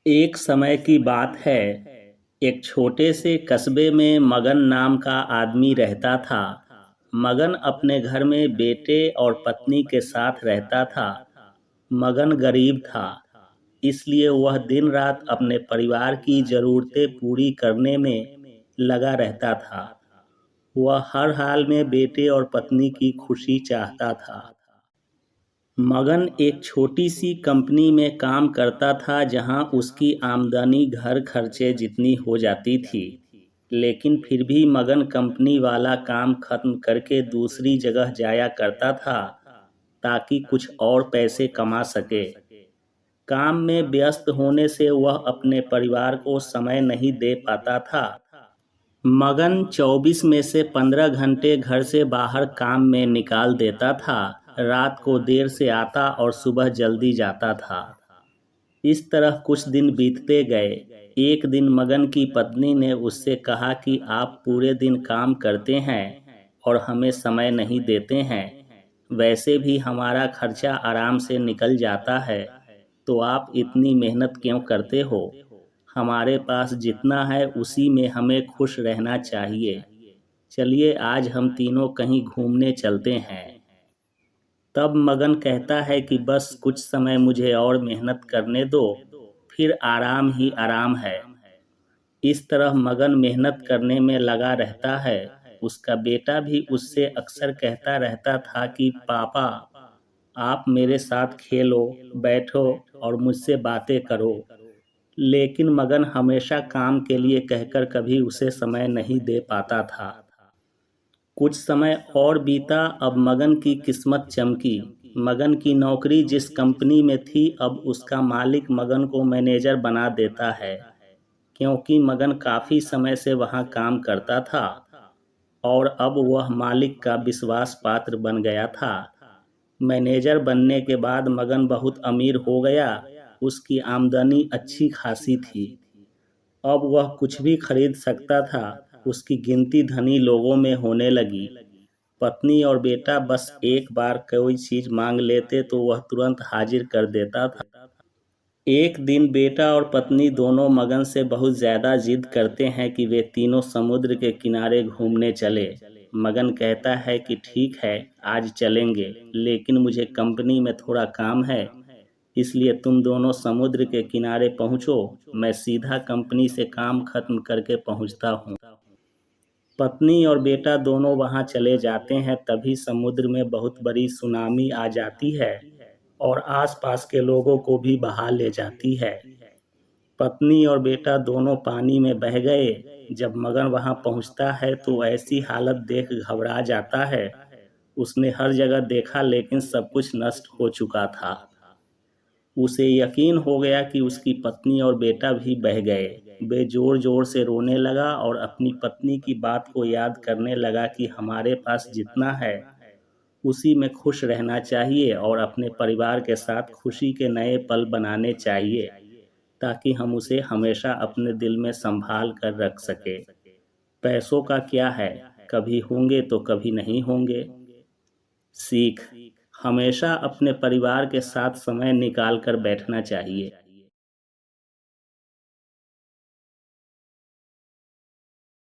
एक समय की बात है। एक छोटे से कस्बे में मगन नाम का आदमी रहता था। मगन अपने घर में बेटे और पत्नी के साथ रहता था। मगन गरीब था, इसलिए वह दिन रात अपने परिवार की ज़रूरतें पूरी करने में लगा रहता था। वह हर हाल में बेटे और पत्नी की खुशी चाहता था। मगन एक छोटी सी कंपनी में काम करता था जहां उसकी आमदनी घर खर्चे जितनी हो जाती थी। लेकिन फिर भी मगन कंपनी वाला काम खत्म करके दूसरी जगह जाया करता था ताकि कुछ और पैसे कमा सके। काम में व्यस्त होने से वह अपने परिवार को समय नहीं दे पाता था। मगन 24 में से 15 घंटे घर से बाहर काम में निकाल देता था। रात को देर से आता और सुबह जल्दी जाता था। इस तरह कुछ दिन बीतते गए। एक दिन मगन की पत्नी ने उससे कहा कि आप पूरे दिन काम करते हैं और हमें समय नहीं देते हैं। वैसे भी हमारा खर्चा आराम से निकल जाता है, तो आप इतनी मेहनत क्यों करते हो? हमारे पास जितना है उसी में हमें खुश रहना चाहिए। चलिए आज हम तीनों कहीं घूमने चलते हैं। तब मगन कहता है कि बस कुछ समय मुझे और मेहनत करने दो, फिर आराम ही आराम है। इस तरह मगन मेहनत करने में लगा रहता है। उसका बेटा भी उससे अक्सर कहता रहता था कि पापा, आप मेरे साथ खेलो, बैठो और मुझसे बातें करो। लेकिन मगन हमेशा काम के लिए कहकर कभी उसे समय नहीं दे पाता था। कुछ समय और बीता। अब मगन की किस्मत चमकी। मगन की नौकरी जिस कंपनी में थी, अब उसका मालिक मगन को मैनेजर बना देता है, क्योंकि मगन काफ़ी समय से वहाँ काम करता था और अब वह मालिक का विश्वास पात्र बन गया था। मैनेजर बनने के बाद मगन बहुत अमीर हो गया। उसकी आमदनी अच्छी खासी थी। अब वह कुछ भी खरीद सकता था। उसकी गिनती धनी लोगों में होने लगी। पत्नी और बेटा बस एक बार कोई चीज मांग लेते तो वह तुरंत हाजिर कर देता था। एक दिन बेटा और पत्नी दोनों मगन से बहुत ज्यादा जिद करते हैं कि वे तीनों समुद्र के किनारे घूमने चले। मगन कहता है कि ठीक है, आज चलेंगे, लेकिन मुझे कंपनी में थोड़ा काम है, इसलिए तुम दोनों समुद्र के किनारे पहुंचो, मैं सीधा कंपनी से काम खत्म करके पहुंचता हूं। पत्नी और बेटा दोनों वहां चले जाते हैं। तभी समुद्र में बहुत बड़ी सुनामी आ जाती है और आसपास के लोगों को भी बहा ले जाती है। पत्नी और बेटा दोनों पानी में बह गए। जब मगन वहां पहुंचता है तो ऐसी हालत देख घबरा जाता है। उसने हर जगह देखा, लेकिन सब कुछ नष्ट हो चुका था। उसे यकीन हो गया कि उसकी पत्नी और बेटा भी बह गए। वे जोर जोर से रोने लगा और अपनी पत्नी की बात को याद करने लगा कि हमारे पास जितना है उसी में खुश रहना चाहिए और अपने परिवार के साथ खुशी के नए पल बनाने चाहिए, ताकि हम उसे हमेशा अपने दिल में संभाल कर रख सके। पैसों का क्या है, कभी होंगे तो कभी नहीं होंगे। सीख: हमेशा अपने परिवार के साथ समय निकाल कर बैठना चाहिए।